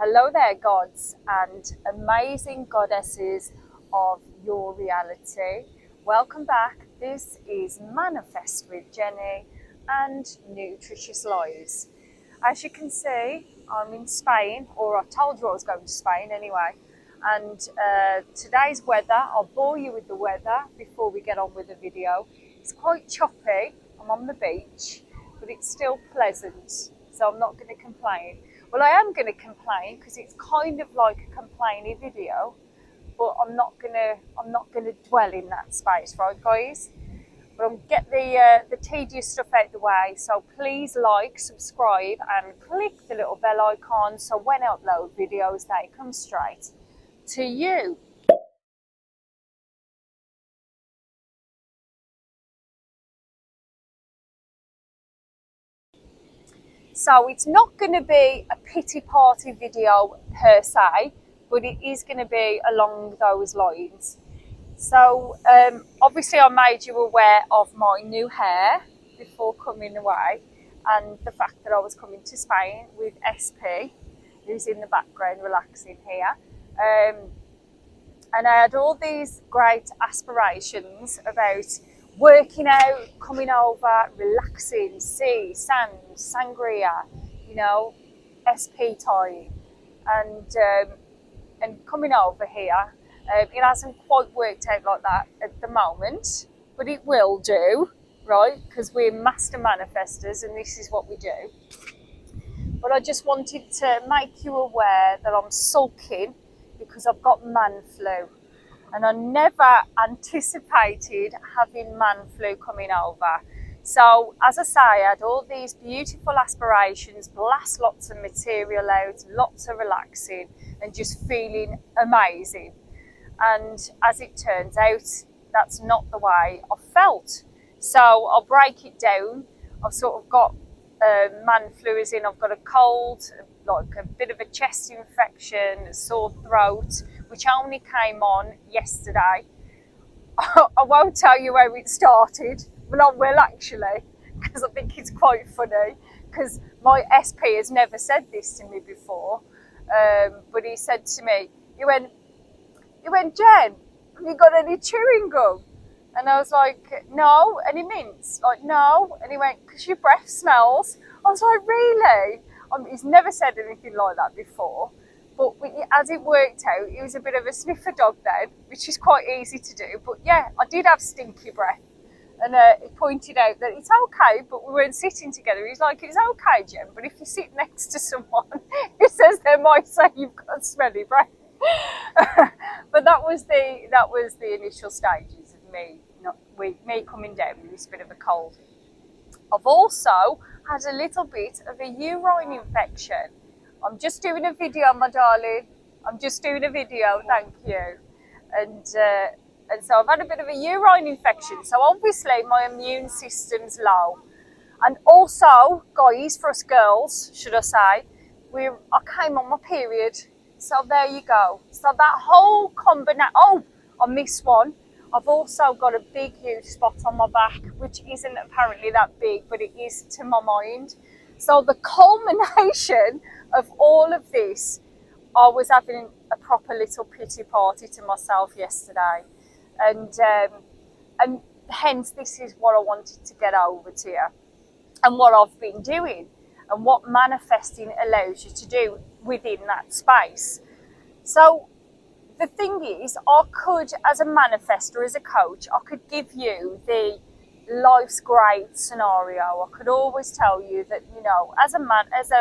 Hello there, gods and amazing goddesses of your reality. Welcome back. This is Manifest with Jenny and Nutritious Lives. As you can see, I'm in Spain, or I told you I was going to Spain anyway. And today's weather, I'll bore you with the weather before we get on with the video. It's quite choppy. I'm on the beach, but it's still pleasant, so I'm not going to complain. Well, I am going to complain because it's kind of like a complainy video, but I'm not going to dwell in that space, right, guys? But I'll get the tedious stuff out the way. So please like, subscribe, and click the little bell icon so when I upload videos, they come straight to you. So it's not going to be a pity party video per se, but it is going to be along those lines. So obviously I made you aware of my new hair before coming away, and the fact that I was coming to Spain with SP, who's in the background relaxing here. And I had all these great aspirations about working out, coming over, relaxing, sea, sand, sangria, SP time, and coming over here. It hasn't quite worked out like that at the moment, but it will do, right? Because we're master manifestors, and this is what we do. But I just wanted to make you aware that I'm sulking because I've got man flu. And I never anticipated having man flu coming over. So, as I say, I had all these beautiful aspirations, blast lots of material out, lots of relaxing, and just feeling amazing. And as it turns out, that's not the way I felt. So I'll break it down. I've sort of got man flu as in I've got a cold, like a bit of a chest infection, a sore throat, which only came on yesterday. I won't tell you how it started, but I will actually, because I think it's quite funny, because my SP has never said this to me before, but he said to me, he went, Jen, have you got any chewing gum? And I was like, no. Any mints? Like, no. And he went, because your breath smells. I was like, really? He's never said anything like that before. But as it worked out, he was a bit of a sniffer dog then, which is quite easy to do. But yeah, I did have stinky breath. And he pointed out that it's okay, but we weren't sitting together. He's like, it's okay, Jen, but if you sit next to someone who says they might say you've got smelly breath. But that was the initial stages of me coming down with this bit of a cold. I've also had a little bit of a urine infection. I'm just doing a video, my darling. I'm just doing a video, thank you. And so I've had a bit of a urine infection. So obviously my immune system's low. And also, guys, for us girls, should I say, I came on my period. So there you go. So that whole combination. Oh, I missed one. I've also got a big, huge spot on my back, which isn't apparently that big, but it is to my mind. So the culmination of all of this, I was having a proper little pity party to myself yesterday, and hence this is what I wanted to get over to you, and what I've been doing, and what manifesting allows you to do within that space. So the thing is, I could, as a manifestor, as a coach, I could give you the life's great scenario. I could always tell you that, as a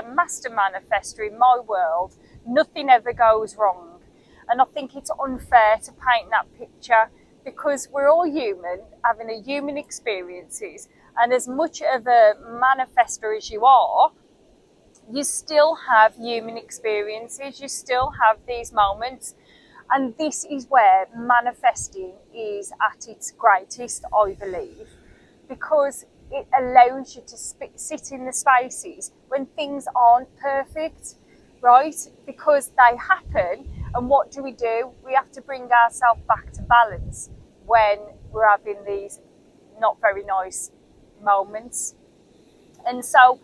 master manifestor in my world, nothing ever goes wrong. And I think it's unfair to paint that picture, because we're all human, having a human experiences, and as much of a manifestor as you are, you still have human experiences, you still have these moments. And this is where manifesting is at its greatest, I believe, because it allows you to sit in the spaces when things aren't perfect, right? Because they happen, and what do? We have to bring ourselves back to balance when we're having these not very nice moments. And so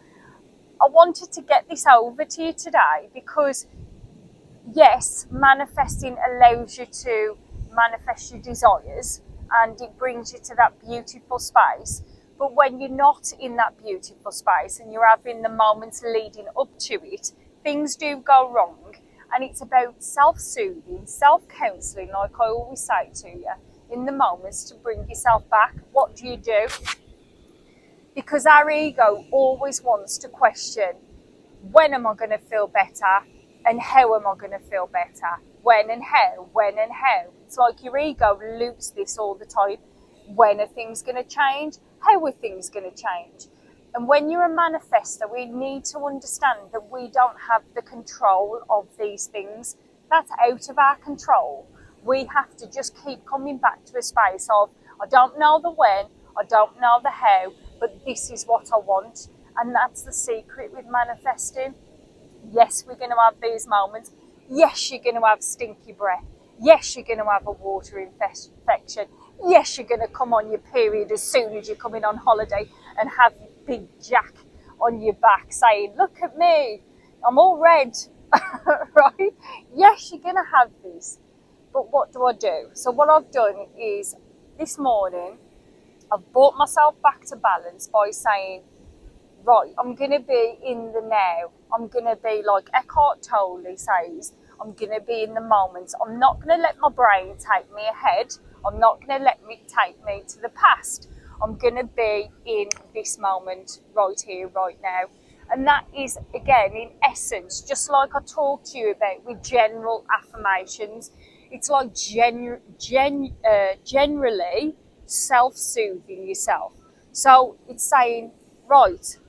I wanted to get this over to you today, because yes, manifesting allows you to manifest your desires and it brings you to that beautiful space. But when you're not in that beautiful space and you're having the moments leading up to it, things do go wrong. And it's about self-soothing, self-counselling, like I always say to you, in the moments to bring yourself back. What do? Because our ego always wants to question, when am I going to feel better and how am I going to feel better? When and how? It's like your ego loops this all the time. When are things going to change? How are things going to change? And when you're a manifester, we need to understand that we don't have the control of these things. That's out of our control. We have to just keep coming back to a space of, I don't know the when, I don't know the how, but this is what I want. And that's the secret with manifesting. Yes, we're going to have these moments. Yes, you're going to have stinky breath. Yes, you're going to have a water infection. Yes, you're going to come on your period as soon as you're coming on holiday and have big Jack on your back saying, look at me, I'm all red, right? Yes, you're going to have this. But what do I do? So what I've done is this morning, I've brought myself back to balance by saying, right, I'm going to be in the now. I'm going to be like Eckhart Tolle says, I'm going to be in the moment. I'm not going to let my brain take me ahead. I'm not going to let it take me to the past. I'm going to be in this moment right here, right now. And that is, again, in essence, just like I talked to you about with general affirmations, it's like generally self-soothing yourself. So it's saying, right,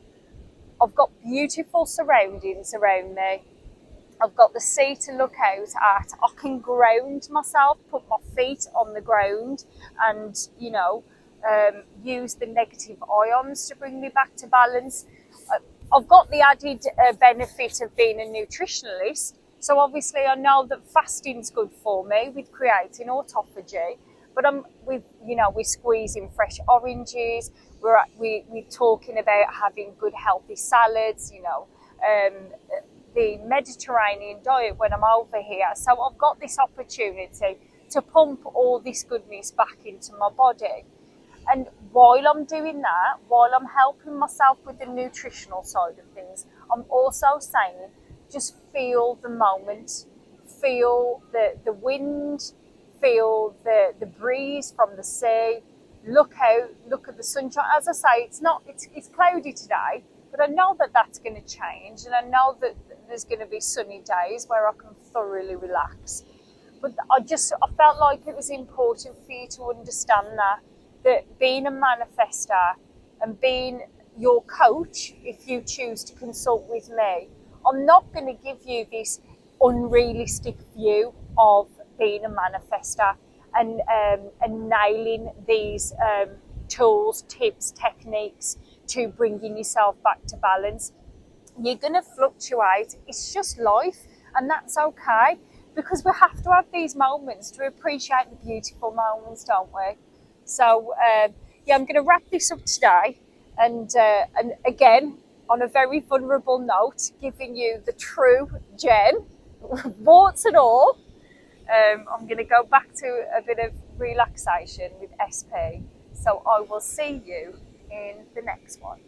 I've got beautiful surroundings around me. I've got the sea to look out at. I can ground myself, put my feet on the ground and, use the negative ions to bring me back to balance. I've got the added benefit of being a nutritionalist. So obviously I know that fasting's good for me with creating autophagy. But we're squeezing fresh oranges. We're talking about having good healthy salads. The Mediterranean diet when I'm over here. So I've got this opportunity to pump all this goodness back into my body. And while I'm doing that, while I'm helping myself with the nutritional side of things, I'm also saying, just feel the moment, feel the wind, feel the breeze from the sea, look out, look at the sunshine. As I say, it's cloudy today, but I know that that's going to change, and I know that there's going to be sunny days where I can thoroughly relax. But I felt like it was important for you to understand that being a manifester and being your coach, if you choose to consult with me, I'm not going to give you this unrealistic view of being a manifester and nailing these tools, tips, techniques to bringing yourself back to balance. You're going to fluctuate. It's just life, and that's okay, because we have to have these moments to appreciate the beautiful moments, don't we? So, I'm going to wrap this up today, and again, on a very vulnerable note, giving you the true Jen, warts and all. I'm going to go back to a bit of relaxation with SP. So I will see you in the next one.